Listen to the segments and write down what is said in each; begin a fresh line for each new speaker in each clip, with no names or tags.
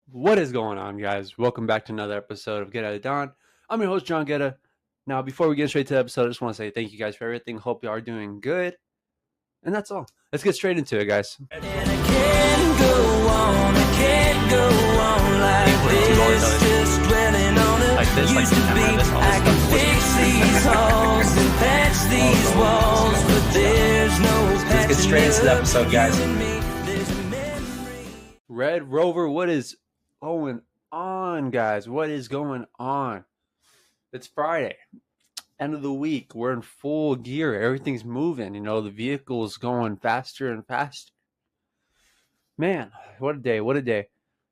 What is going on, guys? Welcome back to another episode of Get Out of Dawn. I'm your host, John Guerra. Now, before we get straight to the episode, I just want to say thank you guys for everything. Hope you are doing good. And that's all. Let's get straight into it, guys.
And I can't go on, I can't go on like this, just dwelling on it.
Like this, like
Used to
the
be,
camera, this, all this
I can
stuff.
fix these halls and patch these walls, but there's no
Let's get straight into the episode, guys.
Red Rover, what is going on, guys? What is going on? It's Friday, end of the week. We're in full gear. Everything's moving. The vehicle's going faster and faster. Man, what a day. What a day.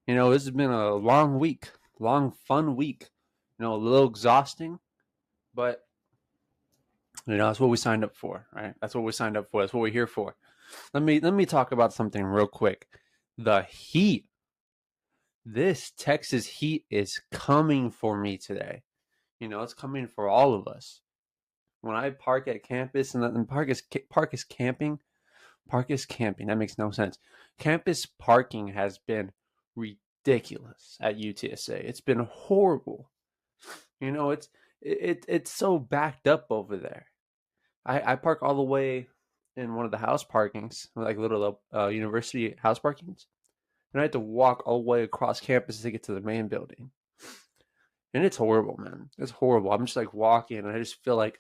This has been a long week, long, fun week. A little exhausting, but that's what we signed up for, right? That's what we signed up for. That's what we're here for. Let me talk about something real quick. The heat. This Texas heat is coming for me today. It's coming for all of us. When I park at campus, and park is camping. Park is camping. That makes no sense. Campus parking has been ridiculous at UTSA. It's been horrible. It's so backed up over there. I park all the way in one of the house parkings, like little university house parkings, and I had to walk all the way across campus to get to the main building. And it's horrible, man. It's horrible. I'm just like walking, and I just feel like,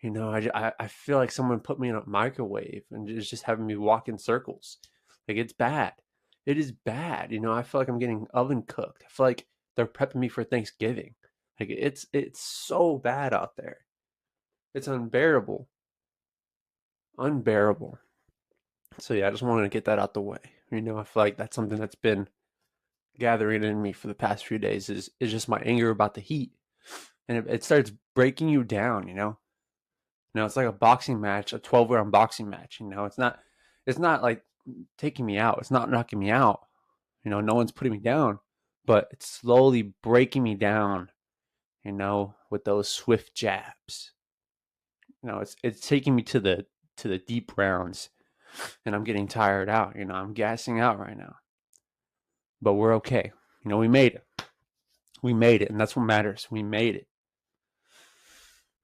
I feel like someone put me in a microwave and is just having me walk in circles. Like, it's bad. It is bad. I feel like I'm getting oven cooked. I feel like they're prepping me for Thanksgiving. Like, it's so bad out there. It's unbearable. Unbearable. So yeah, I just wanted to get that out the way. I feel like that's something that's been gathering in me for the past few days is just my anger about the heat. And it starts breaking you down, it's like a boxing match, a 12-round boxing match. It's not like taking me out. It's not knocking me out. No one's putting me down, but it's slowly breaking me down, with those swift jabs. It's taking me to the deep rounds, and I'm getting tired out. I'm gassing out right now. But we're okay. We made it. We made it, and that's what matters. We made it.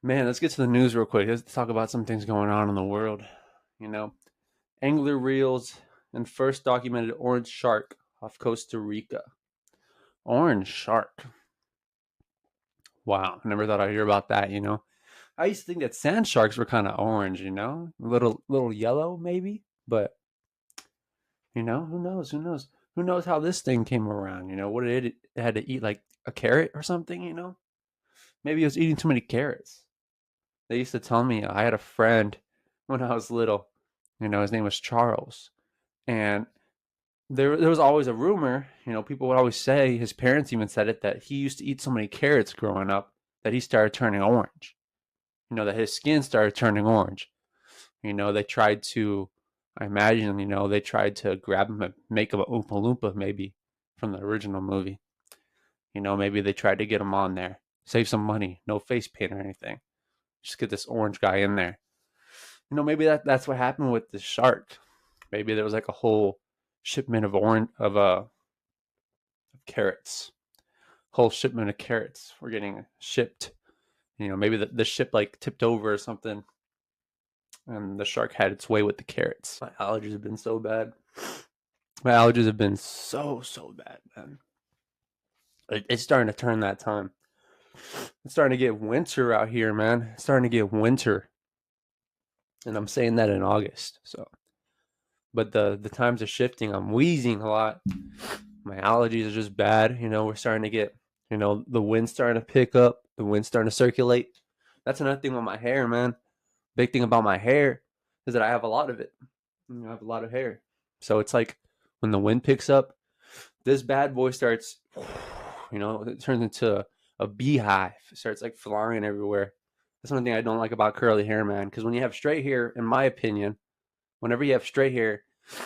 Man, let's get to the news real quick. Let's talk about some things going on in the world. Angler reels and first documented orange shark off Costa Rica. Orange shark. Wow, I never thought I'd hear about that, I used to think that sand sharks were kind of orange, a little yellow maybe, but who knows? Who knows how this thing came around? What it had to eat, like a carrot or something? Maybe it was eating too many carrots. They used to tell me, I had a friend when I was little, his name was Charles, and there was always a rumor, people would always say, his parents even said it, that he used to eat so many carrots growing up that he started turning orange. That his skin started turning orange. They tried to, I imagine, they tried to grab him and make him a Oompa Loompa, maybe, from the original movie. Maybe they tried to get him on there. Save some money. No face paint or anything. Just get this orange guy in there. Maybe that's what happened with the shark. Maybe there was like a whole shipment of carrots. Whole shipment of carrots were getting shipped. Maybe the ship like tipped over or something, and the shark had its way with the carrots. My allergies have been so bad. My allergies have been so bad, man. It's starting to turn that time. It's starting to get winter out here, man. It's starting to get winter. And I'm saying that in August. So, but the times are shifting. I'm wheezing a lot. My allergies are just bad. We're starting to get, the wind's starting to pick up. The wind's starting to circulate. That's another thing with my hair, man. Big thing about my hair is that I have a lot of it. I have a lot of hair. So it's like when the wind picks up, this bad boy starts, it turns into a beehive. It starts like flying everywhere. That's one thing I don't like about curly hair, man. Because when you have straight hair, in my opinion, whenever you have straight hair,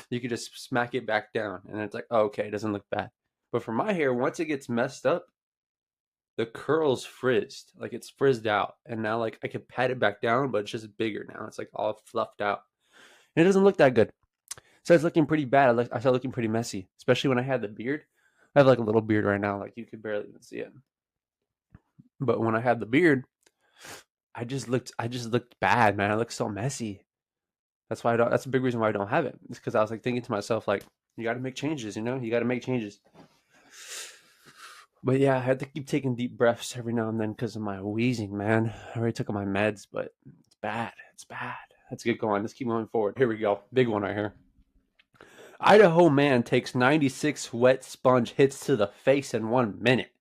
you can just smack it back down. And it's like, oh, okay, it doesn't look bad. But for my hair, once it gets messed up, the curl's frizzed. Like, it's frizzed out. And now, like, I can pat it back down, but it's just bigger now. It's like all fluffed out. And it doesn't look that good. So it's looking pretty bad. I started looking pretty messy, especially when I had the beard. I have like a little beard right now, like you could barely even see it. But when I had the beard, I just looked bad, man. I looked so messy. That's why I don't. That's a big reason why I don't have it. It's because I was like thinking to myself, like, you got to make changes. You know, you got to make changes. But yeah, I had to keep taking deep breaths every now and then because of my wheezing, man. I already took my meds, but it's bad. It's bad. Let's get going. Let's keep moving forward. Here we go. Big one right here. Idaho man takes 96 wet sponge hits to the face in 1 minute.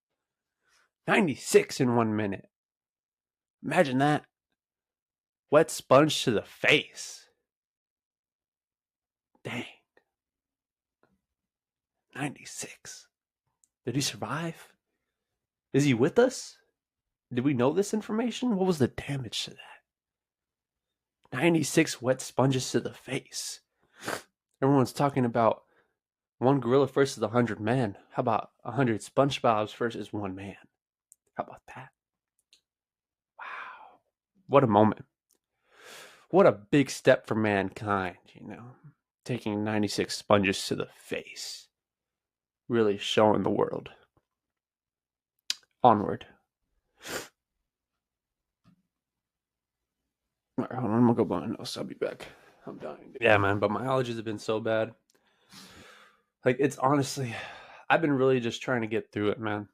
96 in 1 minute. Imagine that. Wet sponge to the face. Dang. 96. Did he survive? Is he with us? Did we know this information? What was the damage to that? 96 wet sponges to the face. Everyone's talking about one gorilla versus 100 men. How about 100 SpongeBob's versus one man? How about that? Wow. What a moment. What a big step for mankind, you know. Taking 96 sponges to the face. Really showing the world. Onward. All right, hold on, I'm gonna go blow my nose. I'll be back. I'm dying. Yeah, man, but my allergies have been so bad. Like, it's honestly, I've been really just trying to get through it, man.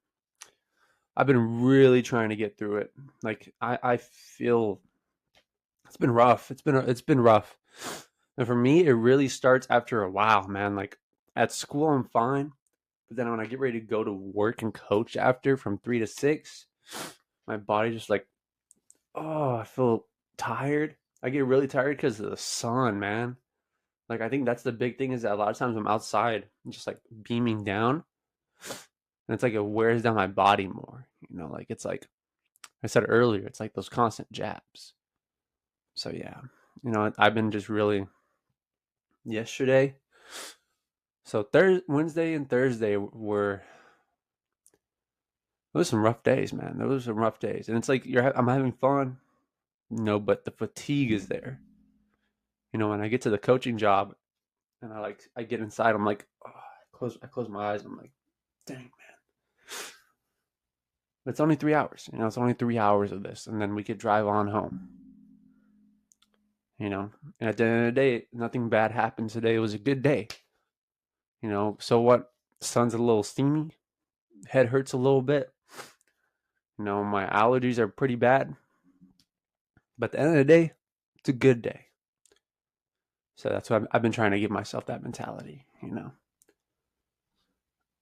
I've been really trying to get through it. Like, I feel it's been rough. It's been rough. And for me, it really starts after a while, man. Like, at school, I'm fine. But then when I get ready to go to work and coach after from 3 to 6, my body just like, oh, I feel tired. I get really tired because of the sun, man. Like, I think that's the big thing is that a lot of times I'm outside, just like beaming down. And it's like it wears down my body more. You know, like it's like I said earlier, it's like those constant jabs. So yeah, you know, I've been just really yesterday. So Wednesday and Thursday were those some rough days, man. Those were some rough days, and it's like I'm having fun, you know, but the fatigue is there. You know, when I get to the coaching job, and I get inside, I'm like, oh, I close my eyes, I'm like, dang man. But it's only 3 hours, you know. It's only 3 hours of this, and then we could drive on home. You know, and at the end of the day, nothing bad happened today. It was a good day. You know, so what? Sun's a little steamy. Head hurts a little bit. You know, my allergies are pretty bad. But at the end of the day, it's a good day. So that's why I've been trying to give myself that mentality, you know.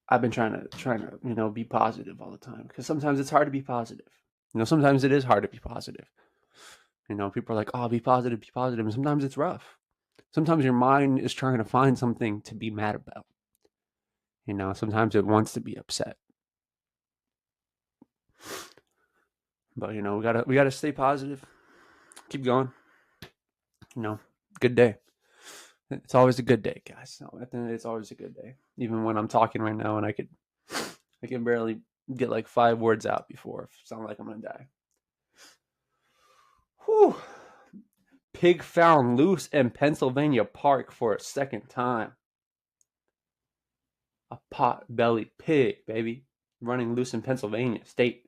I've been trying to, you know, be positive all the time because sometimes it's hard to be positive. You know, sometimes it is hard to be positive. You know, people are like, "Oh, be positive, be positive," and sometimes it's rough. Sometimes your mind is trying to find something to be mad about. You know, sometimes it wants to be upset. But you know, we gotta stay positive. Keep going. You know, good day. It's always a good day, guys. So at the end, it's always a good day. Even when I'm talking right now, and I can barely get like 5 words out before I sound like I'm gonna die. Whew. Pig found loose in Pennsylvania park for a second time. A pot-bellied pig, baby, running loose in Pennsylvania state.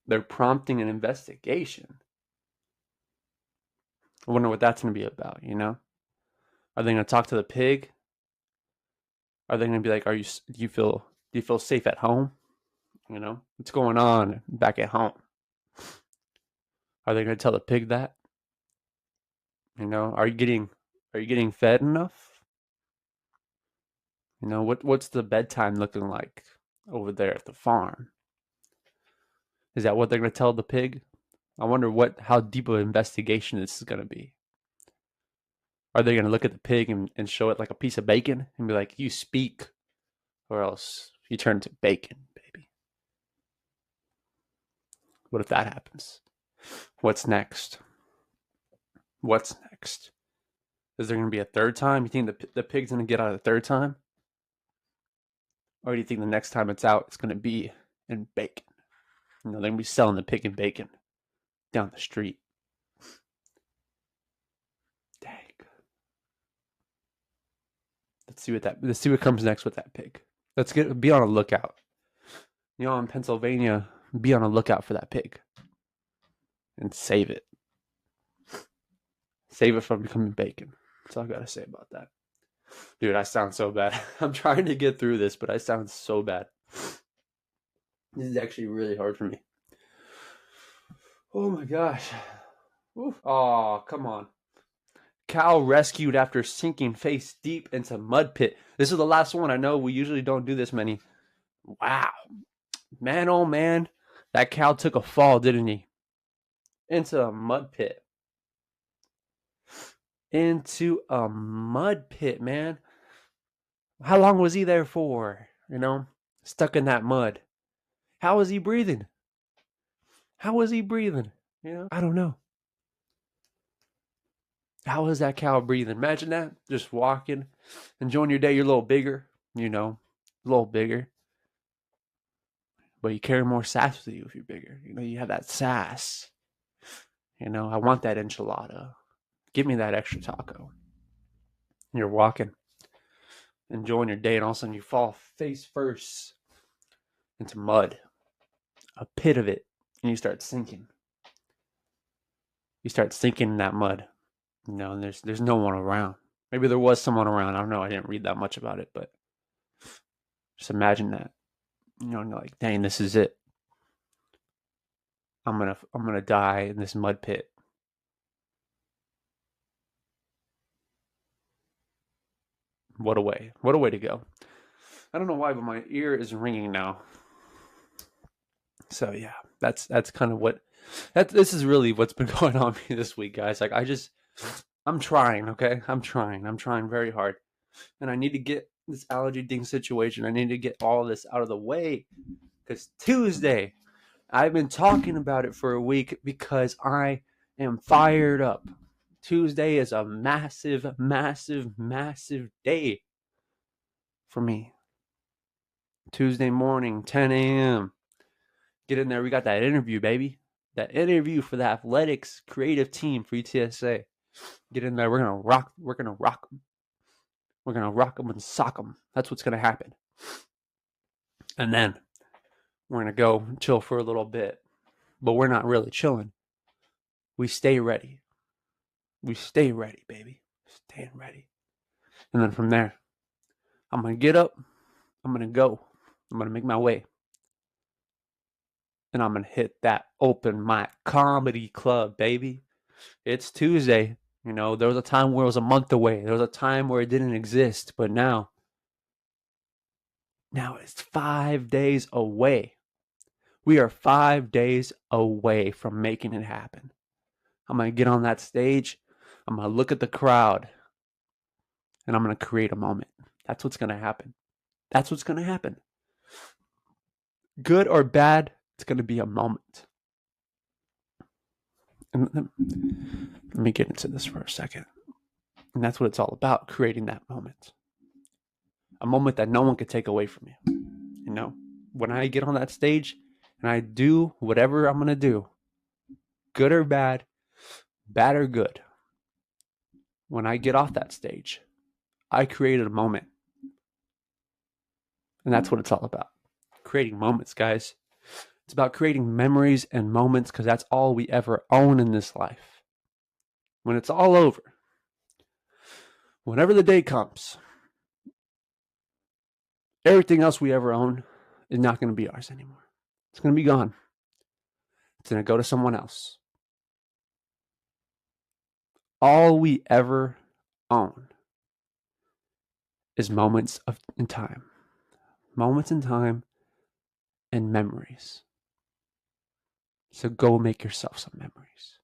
They're prompting an investigation. I wonder what that's going to be about, you know? Are they going to talk to the pig? Are they going to be like, do you feel safe at home? You know, what's going on back at home? Are they going to tell the pig that? You know, are you getting fed enough? You know, what's the bedtime looking like over there at the farm? Is that what they're going to tell the pig? I wonder how deep of an investigation this is going to be. Are they going to look at the pig and show it like a piece of bacon and be like, you speak, or else you turn to bacon, baby? What if that happens? What's next? What's next? Is there going to be a third time? You think the pig's going to get out a third time? Or do you think the next time it's out, it's going to be in bacon? You know, they're going to be selling the pig and bacon down the street. Dang. Let's see what comes next with that pig. Be on a lookout. In Pennsylvania, be on a lookout for that pig. And save it. Save it from becoming bacon. That's all I gotta say about that. Dude, I sound so bad. I'm trying to get through this, but I sound so bad. This is actually really hard for me. Oh my gosh. Oof. Oh, come on. Cow rescued after sinking face deep into mud pit. This is the last one. I know we usually don't do this many. Wow. Man, oh man. That cow took a fall, didn't he? Into a mud pit. Into a mud pit, man. How long was he there for? Stuck in that mud. How was he breathing? How was he breathing? I don't know. How is that cow breathing? Imagine that. Just walking, enjoying your day. You're a little bigger, a little bigger. But you carry more sass with you if you're bigger. You have that sass. I want that enchilada. Give me that extra taco. You're walking, enjoying your day, and all of a sudden you fall face first into mud, a pit of it, and you start sinking. You start sinking in that mud. And there's no one around. Maybe there was someone around. I don't know. I didn't read that much about it, but just imagine that. And you're like, dang, this is it. I'm gonna die in this mud pit. What a way to go. I don't know why, but my ear is ringing now. So yeah, that's kind of this is really what's been going on with me this week, guys. Like I'm trying, okay? I'm trying very hard. And I need to get this allergy ding situation. I need to get all of this out of the way. Because Tuesday, I've been talking about it for a week because I am fired up. Tuesday is a massive, massive, massive day for me. Tuesday morning, 10 a.m. Get in there. We got that interview, baby. That interview for the athletics creative team for UTSA. Get in there. We're gonna rock them. We're gonna rock them and sock them. That's what's gonna happen. And then we're gonna go chill for a little bit, but we're not really chilling. We stay ready. We stay ready, baby. Staying ready. And then from there, I'm gonna get up. I'm gonna go. I'm gonna make my way. And I'm gonna hit that open mic comedy club, baby. It's Tuesday. There was a time where it was a month away. There was a time where it didn't exist. But now it's 5 days away. We are 5 days away from making it happen. I'm going to get on that stage. I'm going to look at the crowd. And I'm going to create a moment. That's what's going to happen. That's what's going to happen. Good or bad, it's going to be a moment. And let me get into this for a second. And that's what it's all about, creating that moment. A moment that no one could take away from you. When I get on that stage and I do whatever I'm going to do, good or bad, bad or good, when I get off that stage, I created a moment. And that's what it's all about. Creating moments, guys. It's about creating memories and moments because that's all we ever own in this life. When it's all over, whenever the day comes, everything else we ever own is not going to be ours anymore. It's going to be gone. It's going to go to someone else. All we ever own is moments in time. Moments in time and memories. So go make yourself some memories.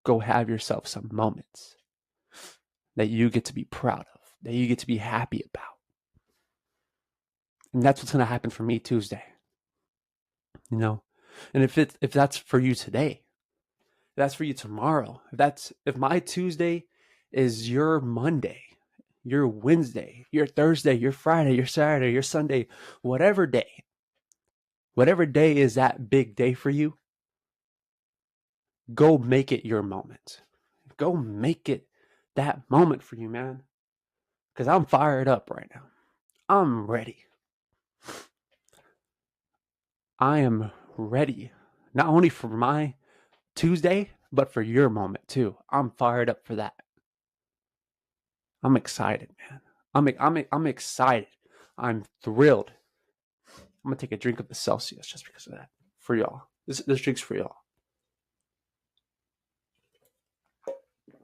Go have yourself some moments that you get to be proud of, that you get to be happy about. And that's what's going to happen for me Tuesday. And if that's for you today, if that's for you tomorrow, if my Tuesday is your Monday, your Wednesday, your Thursday, your Friday, your Saturday, your Sunday, whatever day is that big day for you, go make it your moment. Go make it that moment for you, man. because I'm fired up right now. I'm ready. I am ready, not only for my Tuesday, but for your moment too. I'm fired up for that. I'm excited, man. I'm excited. I'm thrilled. I'm gonna take a drink of the Celsius just because of that for y'all. This drink's for y'all.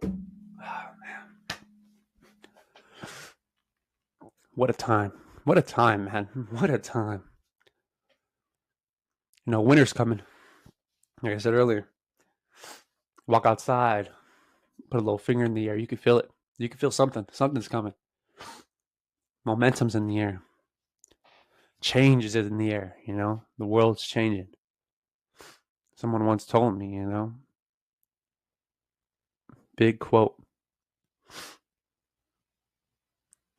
Oh, man. What a time. What a time, man. What a time. You know, winter's coming. Like I said earlier, walk outside, put a little finger in the air. You can feel it. You can feel something. Something's coming. Momentum's in the air. Change is in the air, you know? The world's changing. Someone once told me, you know? Big quote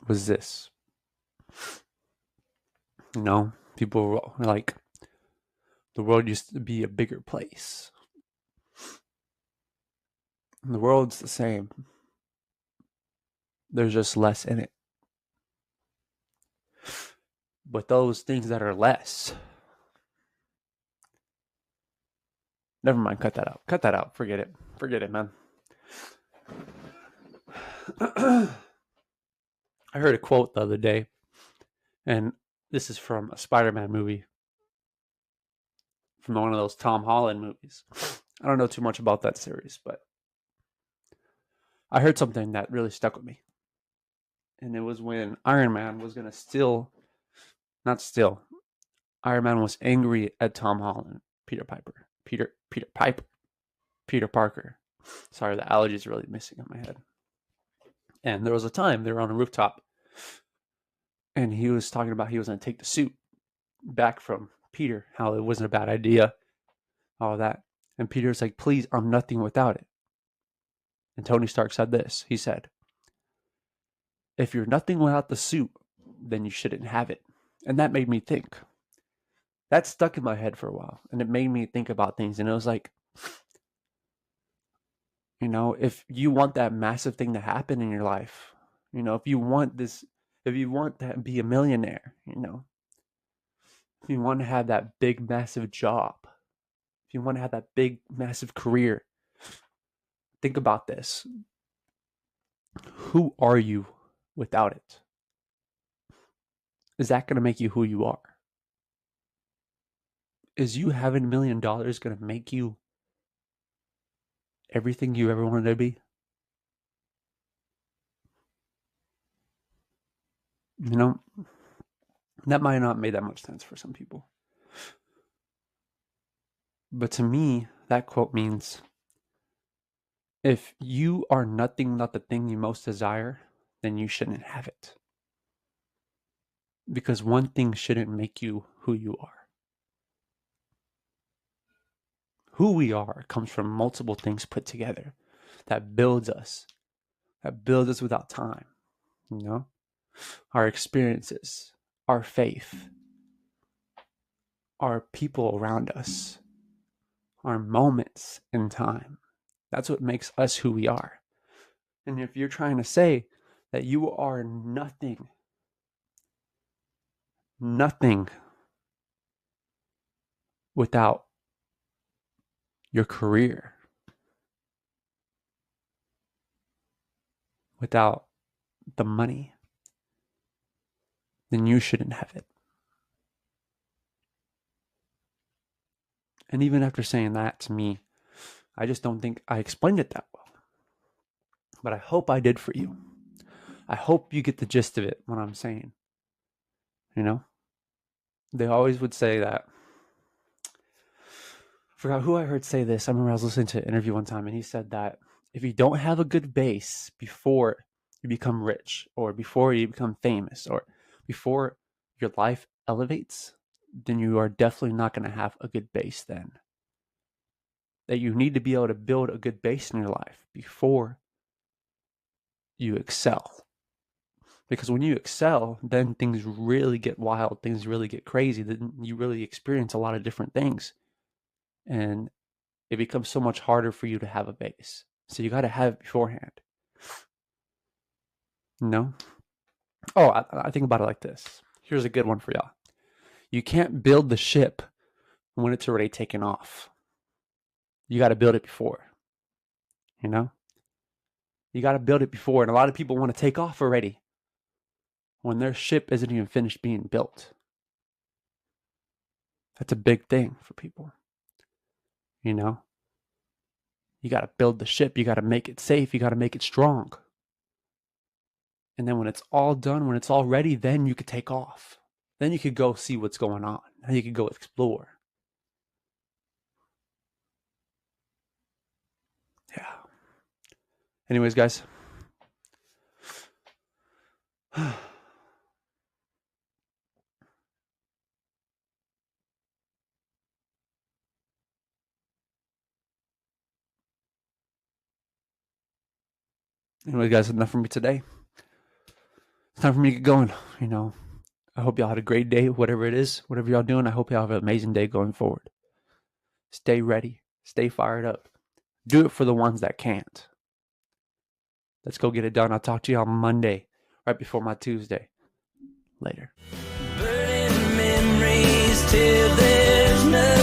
was this. You know, people were like, the world used to be a bigger place. And the world's the same. There's just less in it. But those things that are less, never mind, cut that out. Cut that out. Forget it. Forget it, man. I heard a quote the other day, and this is from a Spider-Man movie, from one of those Tom Holland movies. I don't know too much about that series, but I heard something that really stuck with me. And it was when Iron Man was going to Iron Man was angry at Tom Holland, Peter Parker. Sorry, the allergies are really missing on my head. And there was a time they were on a rooftop, and he was talking about he was going to take the suit back from Peter, how it wasn't a bad idea, all that. And Peter's like, please, I'm nothing without it. And Tony Stark said this. He said, if you're nothing without the suit, then you shouldn't have it. And that made me think. That stuck in my head for a while. And it made me think about things. And it was like, you know, if you want that massive thing to happen in your life, you know, if you want to be a millionaire, you know, if you want to have that big, massive job, if you want to have that big, massive career, think about this. Who are you without it? Is that going to make you who you are? Is you having $1 million going to make you everything you ever wanted to be? You know, that might not make that much sense for some people. But to me, that quote means if you are nothing, not the thing you most desire, then you shouldn't have it. Because one thing shouldn't make you who you are. Who we are comes from multiple things put together that builds us without time, you know? Our experiences, our faith, our people around us, our moments in time. That's what makes us who we are. And if you're trying to say that you are nothing without your career, without the money, then you shouldn't have it. And even after saying that to me, I just don't think I explained it that well. But I hope I did for you. I hope you get the gist of it, what I'm saying. You know? They always would say that. I forgot who I heard say this. I remember I was listening to an interview one time, and he said that if you don't have a good base before you become rich, or before you become famous, or before your life elevates, then you are definitely not going to have a good base then. That you need to be able to build a good base in your life before you excel. Because when you excel, then things really get wild, things really get crazy, then you really experience a lot of different things. And it becomes so much harder for you to have a base. So you got to have it beforehand. No? Oh, I think about it like this. Here's a good one for y'all. You can't build the ship when it's already taken off. You got to build it before. You know? You got to build it before. And a lot of people want to take off already when their ship isn't even finished being built. That's a big thing for people. You know? You got to build the ship. You got to make it safe. You got to make it strong. And then when it's all done, when it's all ready, then you could take off. Then you could go see what's going on. Then you could go explore. Yeah. Anyways, guys. Anyways, guys, enough for me today. It's time for me to get going. You know, I hope y'all had a great day, whatever it is, whatever y'all doing. I hope y'all have an amazing day going forward. Stay ready. Stay fired up. Do it for the ones that can't. Let's go get it done. I'll talk to you on Monday, right before my Tuesday. Later.
Burning memories till there's no